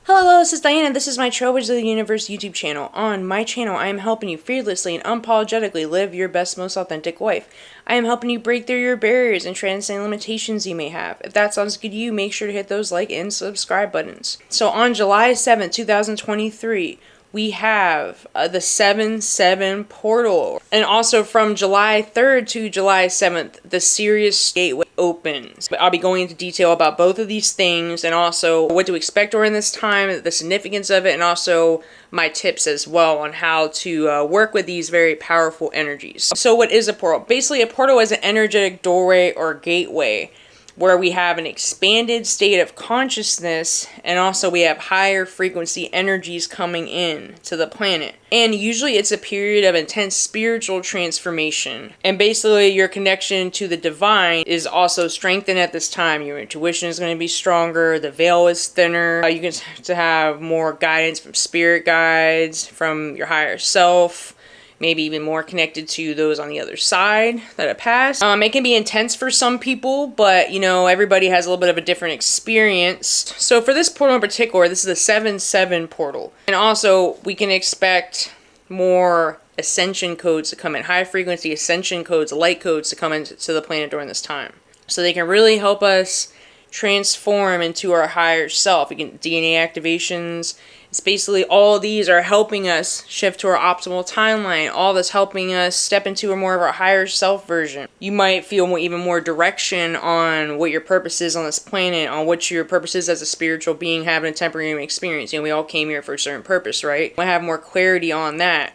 Hello, this is Diana. This is my Trovage of the Universe YouTube channel. On my channel, I am helping you fearlessly and unapologetically live your best, most authentic life. I am helping you break through your barriers and transcend limitations you may have. If that sounds good to you, make sure to hit those like and subscribe buttons. So on July 7th, 2023, we have the 7-7 portal. And also from July 3rd to July 7th, the Sirius Gateway opens. But I'll be going into detail about both of these things and also what to expect during this time, the significance of it, and also my tips as well on how to work with these very powerful energies. So what is a portal? Basically, a portal is an energetic doorway or gateway where we have an expanded state of consciousness, and also we have higher frequency energies coming in to the planet. And usually it's a period of intense spiritual transformation. And basically your connection to the divine is also strengthened at this time. Your intuition is going to be stronger, the veil is thinner, you get to have more guidance from spirit guides, from your higher self, maybe even more connected to those on the other side that have passed. It can be intense for some people, but you know, everybody has a little bit of a different experience. So for this portal in particular, this is a 7-7 portal. And also we can expect more ascension codes to come in, high frequency ascension codes, light codes to come into the planet during this time. So they can really help us transform into our higher self. We can DNA activations. It's basically all these are helping us shift to our optimal timeline. All this helping us step into a more of our higher self version. You might feel even more direction on what your purpose is on this planet, on what your purpose is as a spiritual being having a temporary experience. You know, we all came here for a certain purpose, right? You might have more clarity on that.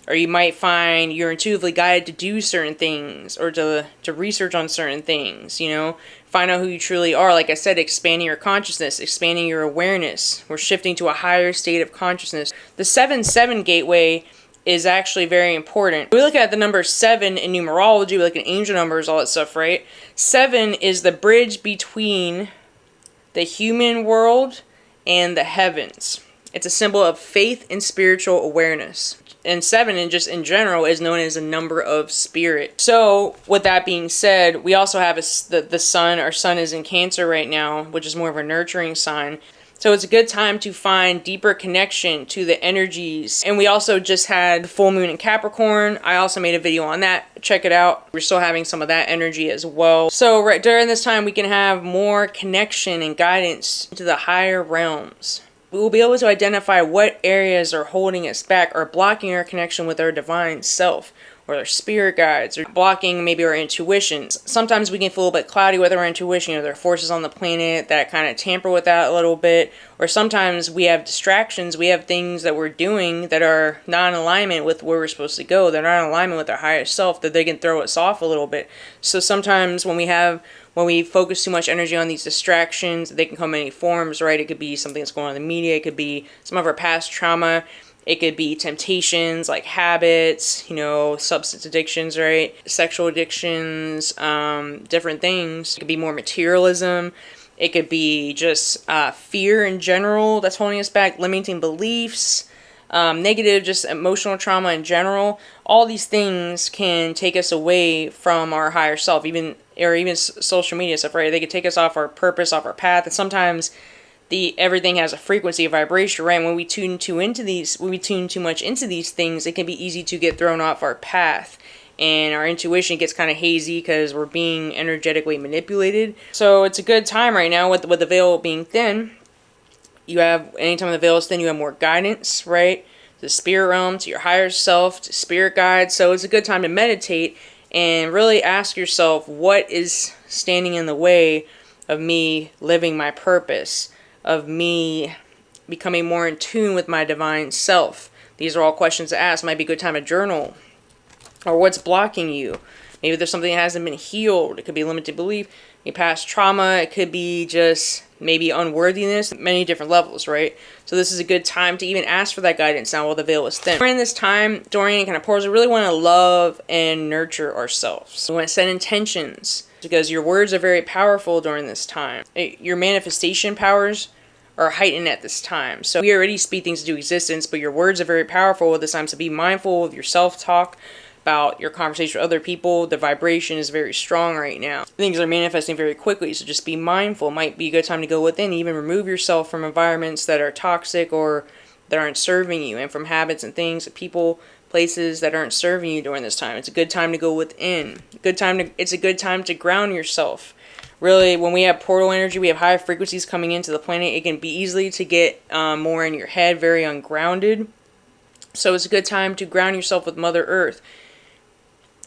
Or you might find you're intuitively guided to do certain things or to research on certain things, you know. Find out who you truly are. Like I said, expanding your consciousness, expanding your awareness. We're shifting to a higher state of consciousness. The 7-7 gateway is actually very important. We look at the number 7 in numerology, we look at angel numbers, all that stuff, right? 7 is the bridge between the human world and the heavens. It's a symbol of faith and spiritual awareness. And 7, and just in general, is known as a number of spirit. So, with that being said, we also have the sun. Our sun is in Cancer right now, which is more of a nurturing sign. So it's a good time to find deeper connection to the energies. And we also just had the full moon in Capricorn. I also made a video on that. Check it out. We're still having some of that energy as well. So right during this time, we can have more connection and guidance to the higher realms. We will be able to identify what areas are holding us back or blocking our connection with our divine self or our spirit guides, or blocking maybe our intuitions. Sometimes we can feel a bit cloudy with our intuition. You know, there are forces on the planet that kind of tamper with that a little bit. Or sometimes we have distractions. We have things that we're doing that are not in alignment with where we're supposed to go. They're not in alignment with our higher self, that they can throw us off a little bit. So sometimes when we focus too much energy on these distractions, they can come in any forms, right? It could be something that's going on in the media. It could be some of our past trauma. It could be temptations like habits, you know, substance addictions, right? Sexual addictions, different things. It could be more materialism. It could be just fear in general that's holding us back, limiting beliefs, negative, just emotional trauma in general. All these things can take us away from our higher self, even social media stuff, right? They could take us off our purpose, off our path, and sometimes everything has a frequency, a vibration, right? And when we tune too much into these things, it can be easy to get thrown off our path. And our intuition gets kind of hazy because we're being energetically manipulated. So it's a good time right now with the veil being thin. Anytime the veil is thin, you have more guidance, right? To the spirit realm, to your higher self, to spirit guides. So it's a good time to meditate and really ask yourself, what is standing in the way of me living my purpose, of me becoming more in tune with my divine self? These are all questions to ask. Might be a good time to journal. Or what's blocking you? Maybe there's something that hasn't been healed. It could be limited belief, maybe past trauma. It could be just maybe unworthiness, many different levels, right? So this is a good time to even ask for that guidance now while the veil is thin. During this time, during any kind of portals, we really want to love and nurture ourselves. We want to set intentions because your words are very powerful during this time. Your manifestation powers are heightened at this time. So we already speak things into existence, but your words are very powerful at this time. So be mindful of your self-talk. about your conversation with other people. The vibration is very strong right now. Things are manifesting very quickly, so just be mindful. It might be a good time to go within, even remove yourself from environments that are toxic or that aren't serving you, and from habits and things, people, places that aren't serving you during this time. It's a good time to go within. It's a good time to ground yourself. Really, when we have portal energy, we have high frequencies coming into the planet. It can be easily to get more in your head, very ungrounded. So it's a good time to ground yourself with Mother Earth.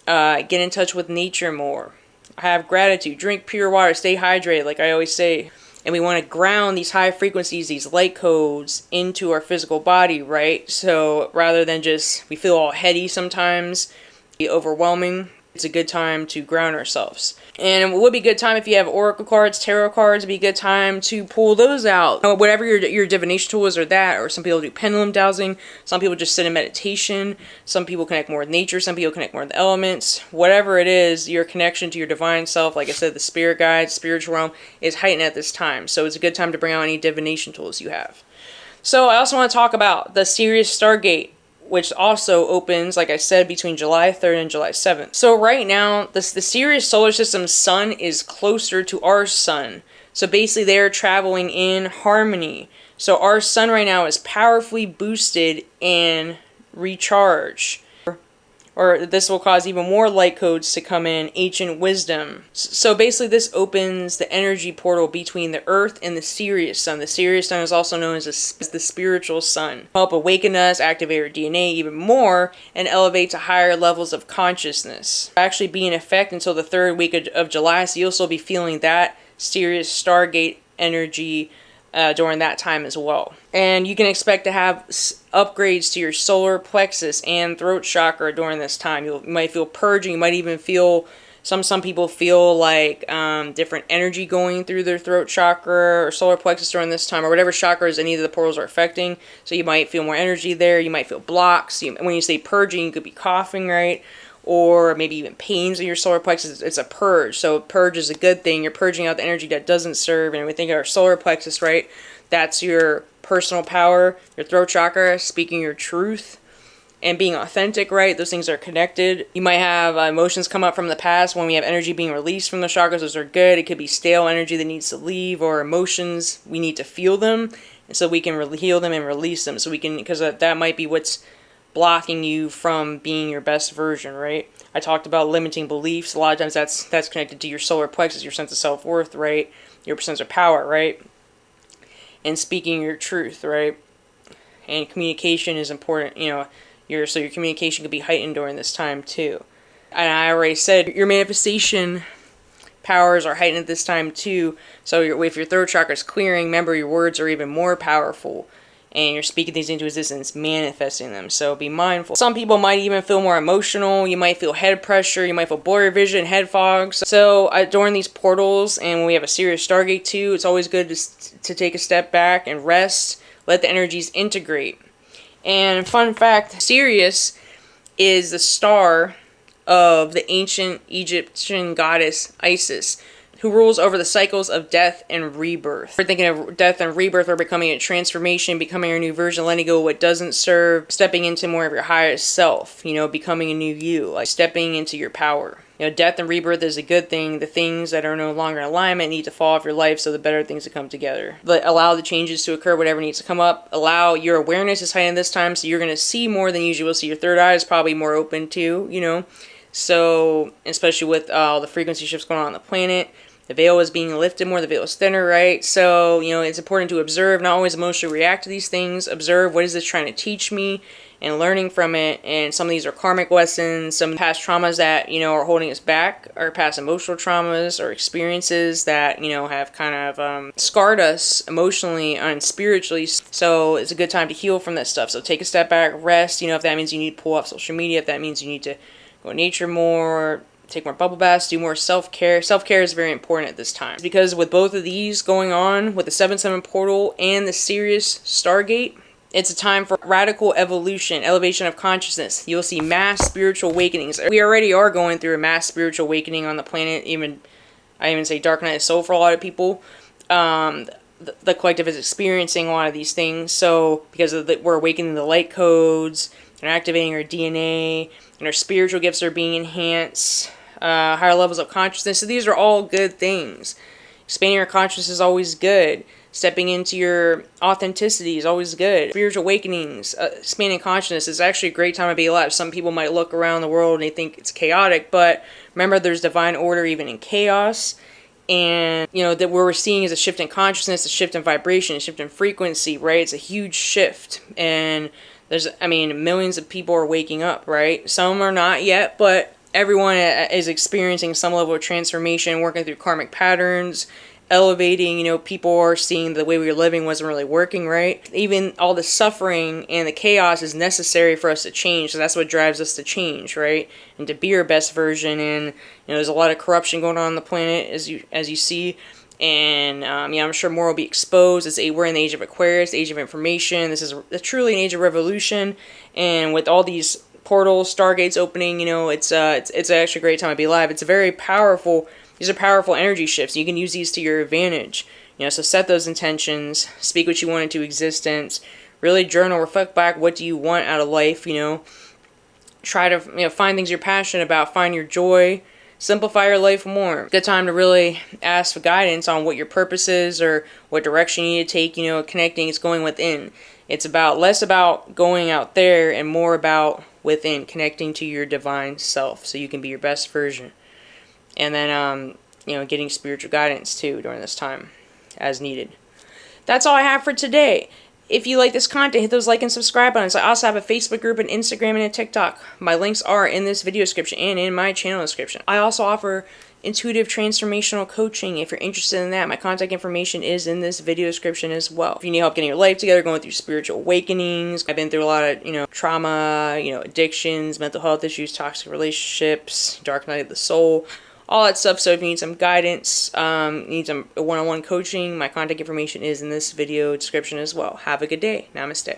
Get in touch with nature more. Have gratitude. Drink pure water. Stay hydrated, like I always say. And we want to ground these high frequencies, these light codes, into our physical body, right? So rather than just, we feel all heady sometimes, be overwhelming, it's a good time to ground ourselves. And it would be a good time if you have oracle cards, tarot cards, it'd be a good time to pull those out. Whatever your divination tools are that, or some people do pendulum dowsing, some people just sit in meditation, some people connect more with nature, some people connect more with the elements. Whatever it is, your connection to your divine self, like I said, the spirit guide, spiritual realm, is heightened at this time. So it's a good time to bring out any divination tools you have. So I also want to talk about the Sirius Stargate, which also opens, like I said, between July 3rd and July 7th. So right now, the Sirius solar system's sun is closer to our sun. So basically, they're traveling in harmony. So our sun right now is powerfully boosted and recharged. Or this will cause even more light codes to come in, ancient wisdom. So basically this opens the energy portal between the Earth and the Sirius sun. The Sirius sun is also known as the spiritual sun. Help awaken us, activate our DNA even more, and elevate to higher levels of consciousness. Actually be in effect until the 3rd week of July, so you'll still be feeling that Sirius Stargate energy during that time as well. And you can expect to have upgrades to your solar plexus and throat chakra during this time. You might feel purging. You might even feel, some people feel like different energy going through their throat chakra or solar plexus during this time, or whatever chakras any of the portals are affecting. So you might feel more energy there. You might feel blocks. When you say purging, you could be coughing, right? Or maybe even pains in your solar plexus. It's a purge. So purge is a good thing. You're purging out the energy that doesn't serve. And we think of our solar plexus, right? That's your personal power, your throat chakra, speaking your truth, and being authentic, right? Those things are connected. You might have emotions come up from the past. When we have energy being released from the chakras, those are good. It could be stale energy that needs to leave, or emotions, we need to feel them, and so we can heal them and release them. So we can, because that might be what's blocking you from being your best version, right? I talked about limiting beliefs. A lot of times that's connected to your solar plexus, your sense of self-worth, right? Your sense of power, right? And speaking your truth, right? And communication is important, so your communication could be heightened during this time too. And I already said your manifestation powers are heightened at this time too. So if your throat chakra is clearing, remember your words are even more powerful. And you're speaking things into existence, manifesting them. So be mindful. Some people might even feel more emotional. You might feel head pressure. You might feel blurry vision, head fog. So during these portals, and when we have a Sirius Stargate too, it's always good to take a step back and rest. Let the energies integrate. And fun fact, Sirius is the star of the ancient Egyptian goddess Isis, who rules over the cycles of death and rebirth. We're thinking of death and rebirth are becoming a transformation, becoming a new version, letting go of what doesn't serve, stepping into more of your highest self, becoming a new you, like stepping into your power. Death and rebirth is a good thing. The things that are no longer in alignment need to fall off your life so the better things to come together. But allow the changes to occur, whatever needs to come up. Allow your awareness is heightened this time, so you're going to see more than usual. So your third eye is probably more open too, So, especially with all the frequency shifts going on the planet. The veil is being lifted more, the veil is thinner, right? So, it's important to observe, not always emotionally react to these things. Observe, what is this trying to teach me, and learning from it. And some of these are karmic lessons, some past traumas that, are holding us back, or past emotional traumas or experiences that, have kind of scarred us emotionally and spiritually. So it's a good time to heal from that stuff. So take a step back, rest, if that means you need to pull off social media, if that means you need to go in nature more, take more bubble baths, do more self-care. Self-care is very important at this time. Because with both of these going on, with the 7/7 portal and the Sirius Stargate, it's a time for radical evolution, elevation of consciousness. You'll see mass spiritual awakenings. We already are going through a mass spiritual awakening on the planet. I even say dark night of soul for a lot of people. The collective is experiencing a lot of these things. So because we're awakening the light codes, and activating our DNA, and our spiritual gifts are being enhanced, higher levels of consciousness. So these are all good things. Expanding our consciousness is always good. Stepping into your authenticity is always good. Spiritual awakenings, expanding consciousness is actually a great time to be alive. Some people might look around the world and they think it's chaotic, but remember there's divine order even in chaos. And, you know, that what we're seeing is a shift in consciousness, a shift in vibration, a shift in frequency, right? It's a huge shift. And there's, I mean, millions of people are waking up, right? Some are not yet, but everyone is experiencing some level of transformation, working through karmic patterns, elevating. You know, people are seeing the way we were living wasn't really working, right? Even all the suffering and the chaos is necessary for us to change. So that's what drives us to change, right? And to be our best version. And, you know, there's a lot of corruption going on the planet, as you see. And, yeah, I'm sure more will be exposed. We're in the age of Aquarius, the age of information. This is truly an age of revolution. And with all these portals, stargates opening, you know, it's actually a great time to be alive. It's a very powerful. These are powerful energy shifts. You can use these to your advantage. You know, so set those intentions, speak what you want into existence, really journal, reflect back, what do you want out of life, you know. Try to, you know, find things you're passionate about, find your joy, simplify your life more. Good time to really ask for guidance on what your purpose is or what direction you need to take, you know. Connecting, it's going within. It's about less about going out there and more about within, connecting to your divine self so you can be your best version. And then, you know, getting spiritual guidance too during this time as needed. That's all I have for today. If you like this content, hit those like and subscribe buttons. I also have a Facebook group, an Instagram, and a TikTok. My links are in this video description and in my channel description. I also offer intuitive transformational coaching. If you're interested in that, my contact information is in this video description as well. If you need help getting your life together, going through spiritual awakenings, I've been through a lot of, you know, trauma, you know, addictions, mental health issues, toxic relationships, dark night of the soul, all that stuff. So if you need some guidance, need some one-on-one coaching, my contact information is in this video description as well. Have a good day. Namaste.